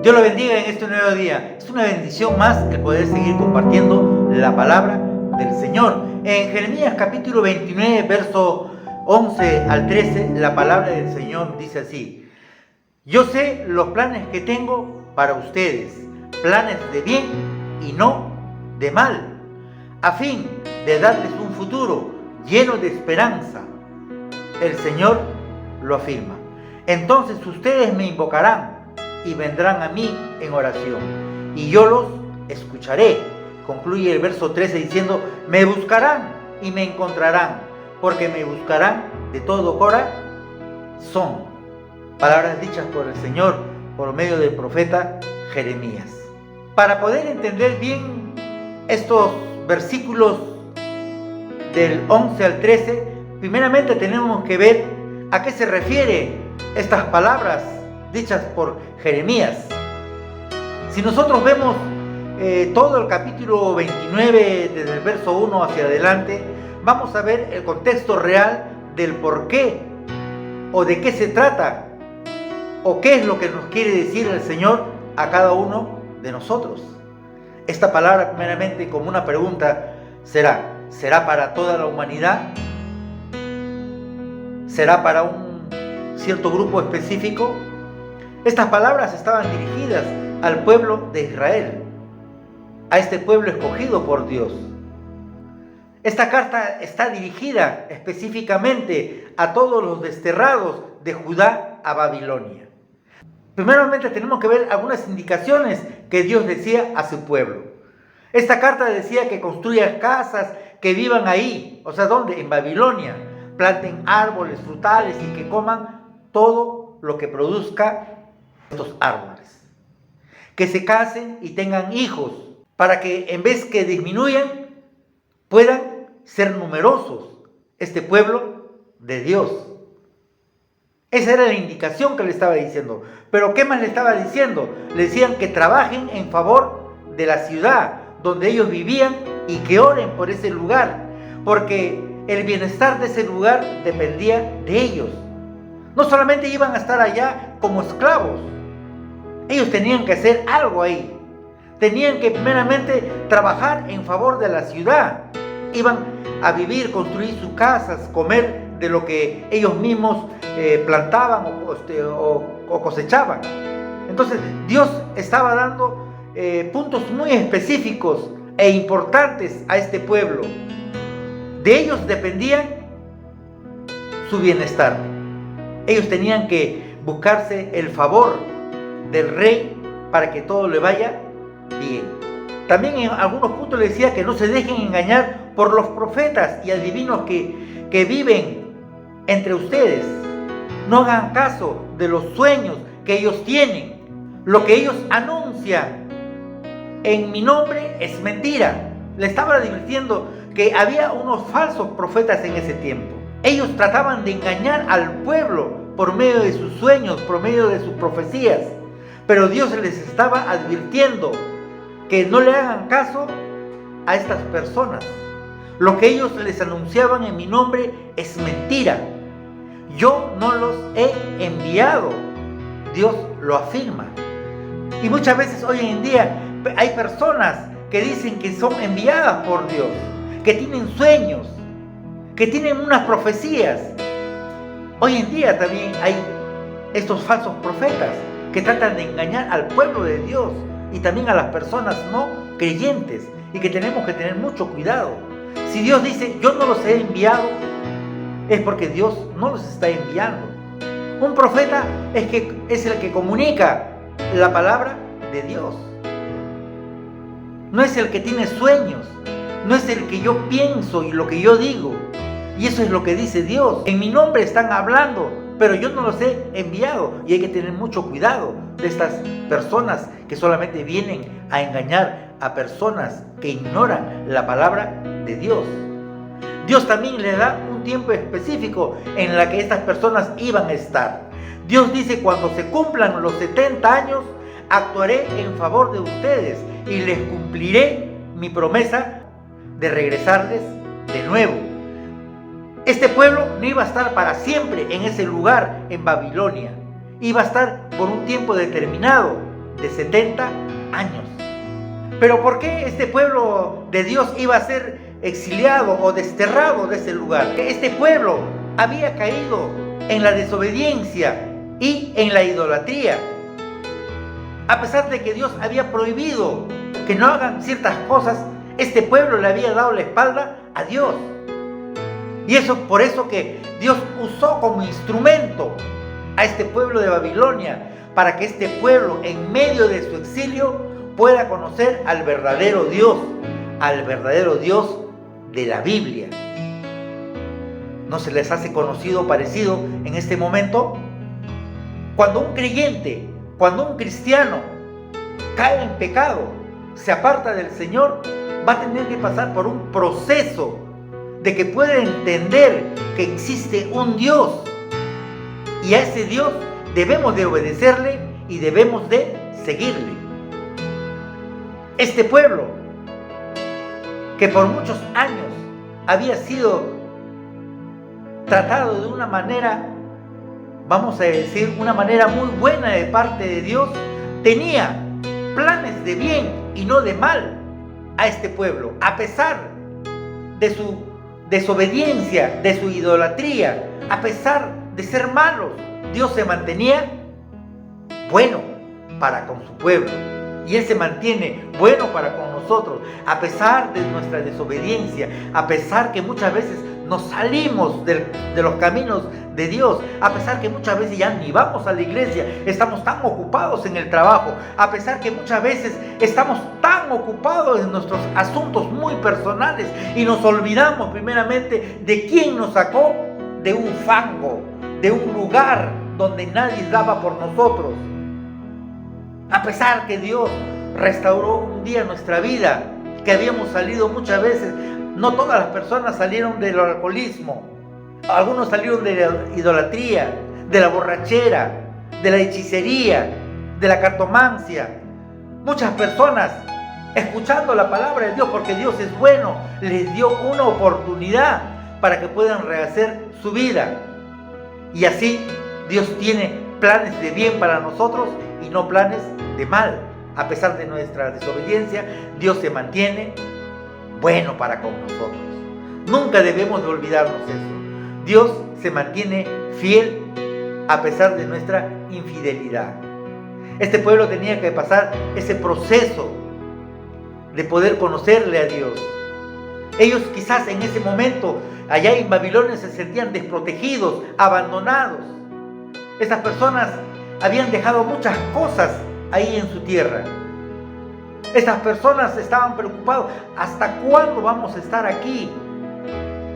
Dios lo bendiga en este nuevo día. Es una bendición más el poder seguir compartiendo la palabra del Señor. En Jeremías capítulo 29, verso 11 al 13, la palabra del Señor dice así: yo sé los planes que tengo para ustedes, planes de bien y no de mal, a fin de darles un futuro lleno de esperanza. El Señor lo afirma. Entonces ustedes me invocarán y vendrán a mí en oración, y yo los escucharé. Concluye el verso 13 diciendo: me buscarán y me encontrarán, porque me buscarán de todo corazón. Palabras dichas por el Señor por medio del profeta Jeremías. Para poder entender bien estos versículos del 11 al 13, primeramente tenemos que ver a qué se refiere estas palabras dichas por Jeremías. Si nosotros vemos todo el capítulo 29 desde el verso 1 hacia adelante, vamos a ver el contexto real del por qué o de qué se trata o qué es lo que nos quiere decir el Señor a cada uno de nosotros. Esta palabra, primeramente, como una pregunta, ¿será para toda la humanidad? ¿Será para un cierto grupo específico? Estas palabras estaban dirigidas al pueblo de Israel, a este pueblo escogido por Dios. Esta carta está dirigida específicamente a todos los desterrados de Judá a Babilonia. Primeramente tenemos que ver algunas indicaciones que Dios decía a su pueblo. Esta carta decía que construyan casas, que vivan ahí. O sea, ¿dónde? En Babilonia. Planten árboles frutales y que coman todo lo que produzca estos árboles. Que se casen y tengan hijos, para que en vez que disminuyan, puedan ser numerosos este pueblo de Dios. Esa era la indicación que le estaba diciendo. Pero ¿qué más le estaba diciendo? Le decían que trabajen en favor de la ciudad donde ellos vivían y que oren por ese lugar, porque el bienestar de ese lugar dependía de ellos. No solamente iban a estar allá como esclavos, ellos tenían que hacer algo ahí. Tenían que primeramente trabajar en favor de la ciudad. Iban a vivir, construir sus casas, comer de lo que ellos mismos plantaban o cosechaban. Entonces Dios estaba dando puntos muy específicos e importantes a este pueblo. De ellos dependían su bienestar. Ellos tenían que buscarse el favor del rey para que todo le vaya bien. También en algunos puntos le decía que no se dejen engañar por los profetas y adivinos que viven entre ustedes. No hagan caso de los sueños que ellos tienen. Lo que ellos anuncian en mi nombre es mentira. Le estaba advirtiendo que había unos falsos profetas en ese tiempo. Ellos trataban de engañar al pueblo por medio de sus sueños, por medio de sus profecías. Pero Dios les estaba advirtiendo que no le hagan caso a estas personas. Lo que ellos les anunciaban en mi nombre es mentira. Yo no los he enviado. Dios lo afirma. Y muchas veces hoy en día hay personas que dicen que son enviadas por Dios, que tienen sueños, que tienen unas profecías. Hoy en día también hay estos falsos profetas que tratan de engañar al pueblo de Dios y también a las personas no creyentes, y que tenemos que tener mucho cuidado. Si Dios dice yo no los he enviado, es porque Dios no los está enviando. Un profeta es el que comunica la palabra de Dios. No es el que tiene sueños, no es el que yo pienso y lo que yo digo. Y eso es lo que dice Dios. En mi nombre están hablando, pero yo no los he enviado. Y hay que tener mucho cuidado de estas personas que solamente vienen a engañar a personas que ignoran la palabra de Dios. Dios también le da un tiempo específico en la que estas personas iban a estar. Dios dice: cuando se cumplan los 70 años, actuaré en favor de ustedes y les cumpliré mi promesa de regresarles de nuevo. Este pueblo no iba a estar para siempre en ese lugar, en Babilonia. Iba a estar por un tiempo determinado. de 70 años. Pero ¿por qué este pueblo de Dios iba a ser exiliado o desterrado de ese lugar? Que este pueblo había caído en la desobediencia y en la idolatría. A pesar de que Dios había prohibido que no hagan ciertas cosas, este pueblo le había dado la espalda a Dios. Y eso por eso que Dios usó como instrumento a este pueblo de Babilonia, para que este pueblo en medio de su exilio pueda conocer al verdadero Dios de la Biblia. ¿No se les hace conocido, parecido en este momento? Cuando un creyente, cuando un cristiano cae en pecado, se aparta del Señor, va a tener que pasar por un proceso de que pueda entender que existe un Dios. Y a ese Dios debemos de obedecerle y debemos de seguirle. Este pueblo, que por muchos años había sido tratado de una manera, vamos a decir, una manera muy buena de parte de Dios, tenía planes de bien y no de mal a este pueblo. A pesar de su desobediencia, de su idolatría, a pesar de ser malos, Dios se mantenía bueno para con su pueblo. Y Él se mantiene bueno para con nosotros, a pesar de nuestra desobediencia, a pesar que muchas veces nos salimos de los caminos de Dios, a pesar que muchas veces ya ni vamos a la iglesia, estamos tan ocupados en el trabajo, a pesar que muchas veces estamos tan ocupados en nuestros asuntos muy personales y nos olvidamos primeramente de quién nos sacó de un fango, de un lugar donde nadie daba por nosotros. A pesar que Dios restauró un día nuestra vida, que habíamos salido muchas veces, no todas las personas salieron del alcoholismo, algunos salieron de la idolatría, de la borrachera, de la hechicería, de la cartomancia. Muchas personas, escuchando la palabra de Dios, porque Dios es bueno, les dio una oportunidad para que puedan rehacer su vida. Y así Dios tiene planes de bien para nosotros y no planes de mal. A pesar de nuestra desobediencia, Dios se mantiene bueno para con nosotros. Nunca debemos de olvidarnos eso. Dios se mantiene fiel a pesar de nuestra infidelidad. Este pueblo tenía que pasar ese proceso de poder conocerle a Dios. Ellos quizás en ese momento, allá en Babilonia, se sentían desprotegidos, abandonados. Esas personas habían dejado muchas cosas ahí en su tierra. Estas personas estaban preocupados. ¿Hasta cuándo vamos a estar aquí?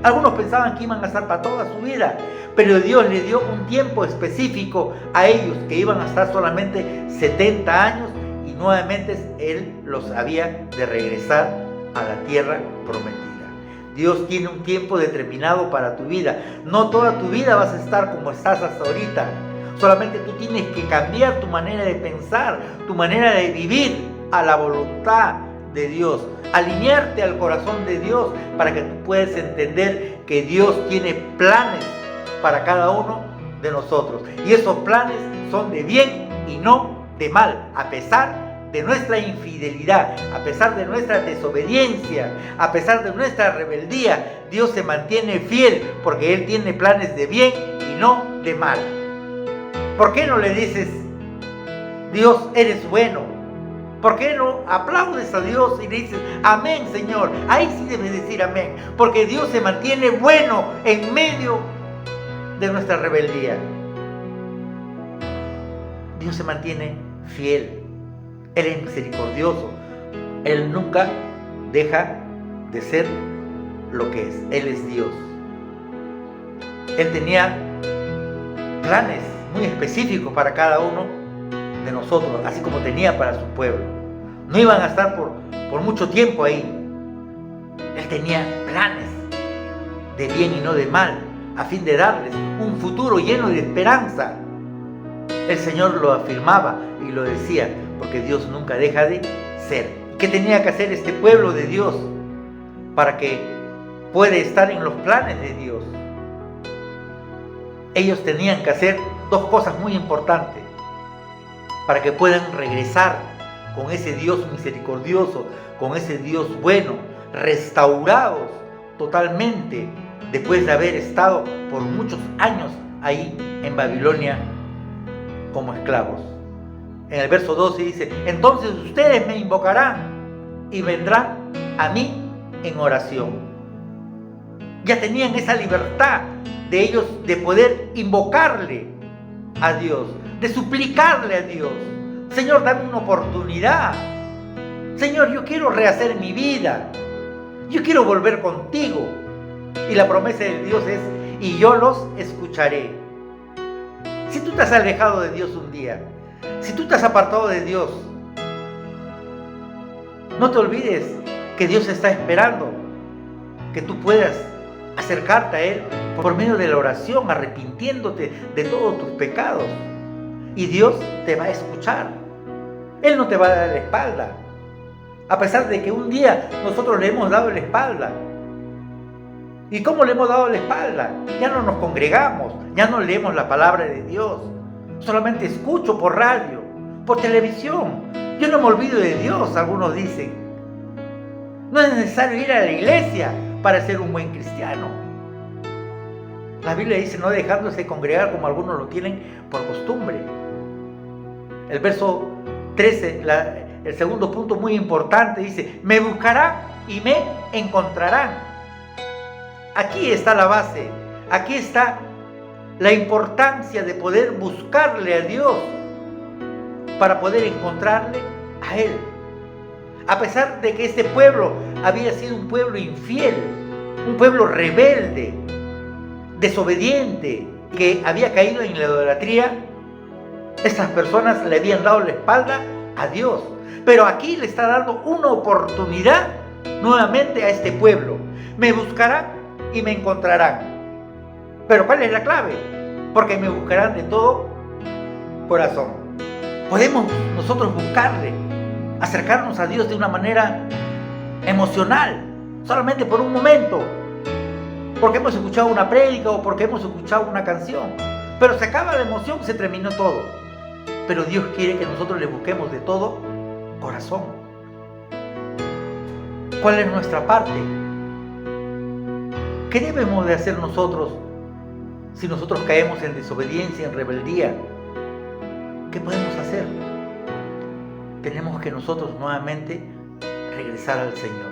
Algunos pensaban que iban a estar para toda su vida, pero Dios le dio un tiempo específico a ellos, que iban a estar solamente 70 años y nuevamente Él los había de regresar a la tierra prometida. Dios tiene un tiempo determinado para tu vida. No toda tu vida vas a estar como estás hasta ahorita. Solamente tú tienes que cambiar tu manera de pensar, tu manera de vivir a la voluntad de Dios, alinearte al corazón de Dios para que tú puedas entender que Dios tiene planes para cada uno de nosotros. Y esos planes son de bien y no de mal, a pesar de nuestra infidelidad, a pesar de nuestra desobediencia, a pesar de nuestra rebeldía. Dios se mantiene fiel porque Él tiene planes de bien y no de mal. ¿Por qué no le dices, Dios, eres bueno? ¿Por qué no aplaudes a Dios y le dices, amén, Señor? Ahí sí debes decir amén, porque Dios se mantiene bueno en medio de nuestra rebeldía. Dios se mantiene fiel. Él es misericordioso. Él nunca deja de ser lo que es. Él es Dios. Él tenía planes muy específicos para cada uno de nosotros, así como tenía para su pueblo. No iban a estar por mucho tiempo ahí. Él tenía planes de bien y no de mal, a fin de darles un futuro lleno de esperanza. El Señor lo afirmaba y lo decía, porque Dios nunca deja de ser. ¿Qué tenía que hacer este pueblo de Dios para que pueda estar en los planes de Dios? Ellos tenían que hacer dos cosas muy importantes. para que puedan regresar con ese Dios misericordioso, con ese Dios bueno, restaurados totalmente después de haber estado por muchos años ahí en Babilonia como esclavos. En el verso 12 dice: entonces ustedes me invocarán y vendrán a mí en oración. Ya tenían esa libertad de ellos de poder invocarle a Dios, de suplicarle a Dios: Señor, dame una oportunidad. Señor, yo quiero rehacer mi vida. Yo quiero volver contigo. Y la promesa de Dios es: y yo los escucharé. Si tú te has alejado de Dios un día, si tú te has apartado de Dios, no te olvides que Dios está esperando que tú puedas acercarte a Él por medio de la oración, arrepintiéndote de todos tus pecados. Y Dios te va a escuchar. Él no te va a dar la espalda. A pesar de que un día nosotros le hemos dado la espalda. ¿Y cómo le hemos dado la espalda? Ya no nos congregamos, ya no leemos la palabra de Dios. Solamente escucho por radio, por televisión. Yo no me olvido de Dios, algunos dicen. No es necesario ir a la iglesia para ser un buen cristiano. La Biblia dice: no dejándose congregar como algunos lo tienen por costumbre. El verso 13, el segundo punto muy importante, dice: me buscarán y me encontrarán. Aquí está la base, aquí está la importancia de poder buscarle a Dios para poder encontrarle a Él. A pesar de que este pueblo había sido un pueblo infiel, un pueblo rebelde, desobediente, que había caído en la idolatría, estas personas le habían dado la espalda a Dios. Pero aquí le está dando una oportunidad nuevamente a este pueblo. Me buscarán y me encontrarán. Pero ¿cuál es la clave? Porque me buscarán de todo corazón. Podemos nosotros buscarle, acercarnos a Dios de una manera emocional, solamente por un momento, porque hemos escuchado una prédica o porque hemos escuchado una canción. Pero se acaba la emoción, se terminó todo. Pero Dios quiere que nosotros le busquemos de todo corazón. ¿Cuál es nuestra parte? ¿Qué debemos de hacer nosotros si nosotros caemos en desobediencia, en rebeldía? ¿Qué podemos hacer? Tenemos que nosotros nuevamente regresar al Señor,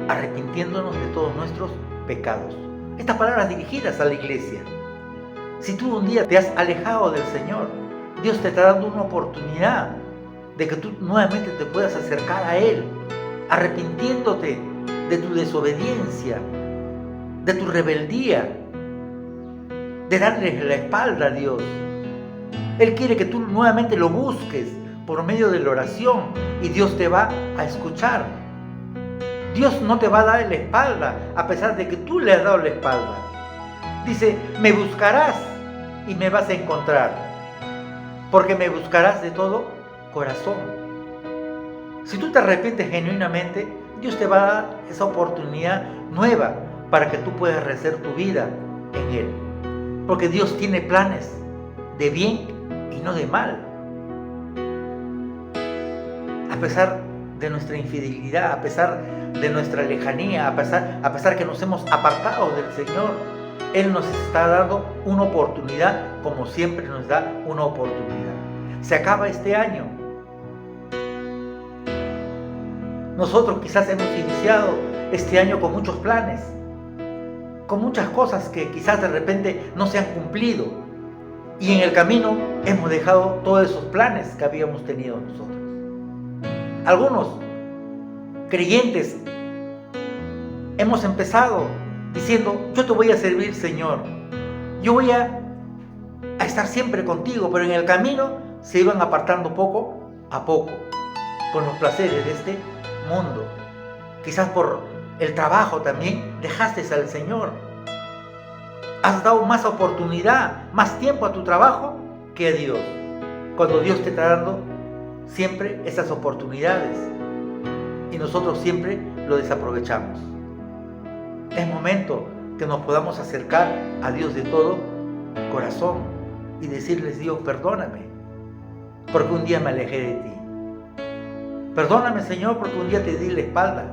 arrepintiéndonos de todos nuestros pecados. Estas palabras dirigidas a la iglesia. Si tú un día te has alejado del Señor, Dios te está dando una oportunidad de que tú nuevamente te puedas acercar a Él, arrepintiéndote de tu desobediencia, de tu rebeldía, de darle la espalda a Dios. Él quiere que tú nuevamente lo busques por medio de la oración y Dios te va a escuchar. Dios no te va a dar la espalda a pesar de que tú le has dado la espalda. Dice: me buscarás y me vas a encontrar, porque me buscarás de todo corazón. Si tú te arrepientes genuinamente, Dios te va a dar esa oportunidad nueva para que tú puedas rehacer tu vida en Él. Porque Dios tiene planes de bien y no de mal. A pesar de nuestra infidelidad, a pesar de nuestra lejanía, a pesar que nos hemos apartado del Señor, Él nos está dando una oportunidad, como siempre nos da una oportunidad. Se acaba este año. Nosotros quizás hemos iniciado este año con muchos planes, con muchas cosas que quizás de repente no se han cumplido. Y en el camino hemos dejado todos esos planes que habíamos tenido nosotros. Algunos creyentes hemos empezado diciendo: yo te voy a servir, Señor. Yo voy a estar siempre contigo. Pero en el camino se iban apartando poco a poco con los placeres de este mundo. Quizás por el trabajo también dejaste al Señor. Has dado más oportunidad, más tiempo a tu trabajo que a Dios, cuando Dios te está dando siempre esas oportunidades y nosotros siempre lo desaprovechamos. Es momento que nos podamos acercar a Dios de todo corazón, y decirles: Dios, perdóname, porque un día me alejé de ti. Perdóname, Señor, porque un día te di la espalda.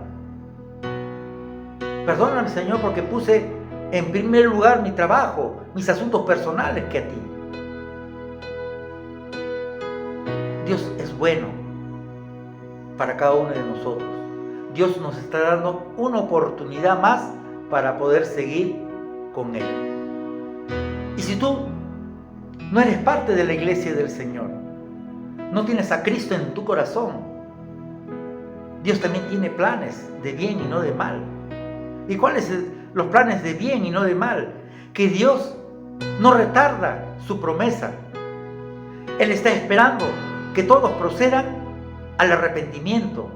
Perdóname, Señor, porque puse en primer lugar mi trabajo, mis asuntos personales que a ti. Dios es bueno para cada uno de nosotros. Dios nos está dando una oportunidad más para poder seguir con Él. Y si tú no eres parte de la iglesia del Señor, no tienes a Cristo en tu corazón, Dios también tiene planes de bien y no de mal. ¿Y cuáles son los planes de bien y no de mal? Que Dios no retarda su promesa. Él está esperando que todos procedan al arrepentimiento.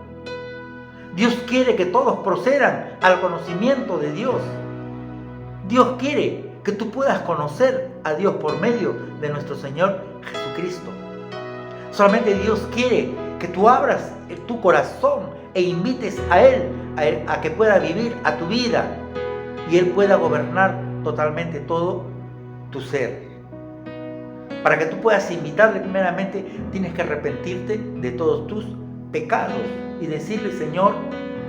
Dios quiere que todos procedan al conocimiento de Dios. Dios quiere que tú puedas conocer a Dios por medio de nuestro Señor Jesucristo. Solamente Dios quiere que tú abras tu corazón e invites a Él a que pueda vivir a tu vida y Él pueda gobernar totalmente todo tu ser. Para que tú puedas invitarle, primeramente tienes que arrepentirte de todos tus pecados y decirle: Señor,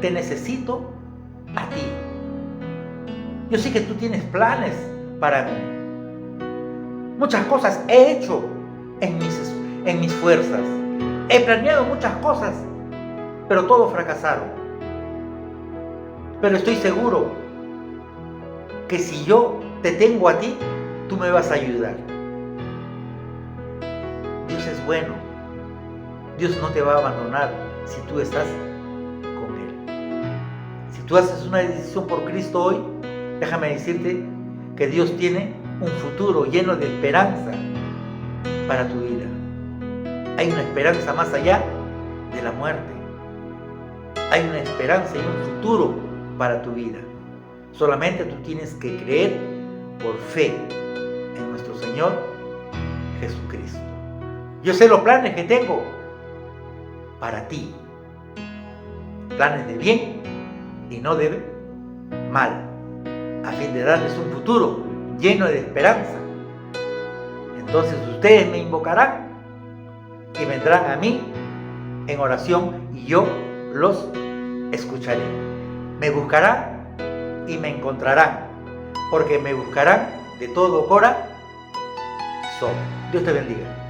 te necesito a ti. Yo sé que tú tienes planes para mí. Muchas cosas he hecho en mis fuerzas. He planeado muchas cosas, pero todos fracasaron. Pero estoy seguro que si yo te tengo a ti, tú me vas a ayudar. Dios es bueno. Dios no te va a abandonar si tú estás con Él. Si tú haces una decisión por Cristo hoy, déjame decirte que Dios tiene un futuro lleno de esperanza para tu vida. Hay una esperanza más allá de la muerte. Hay una esperanza y un futuro para tu vida. Solamente tú tienes que creer por fe en nuestro Señor Jesucristo. Yo sé los planes que tengo para ti. Planes de bien y no de mal, a fin de darles un futuro lleno de esperanza. Entonces ustedes me invocarán y vendrán a mí en oración y yo los escucharé. Me buscarán y me encontrarán, porque me buscarán de todo corazón. Dios te bendiga.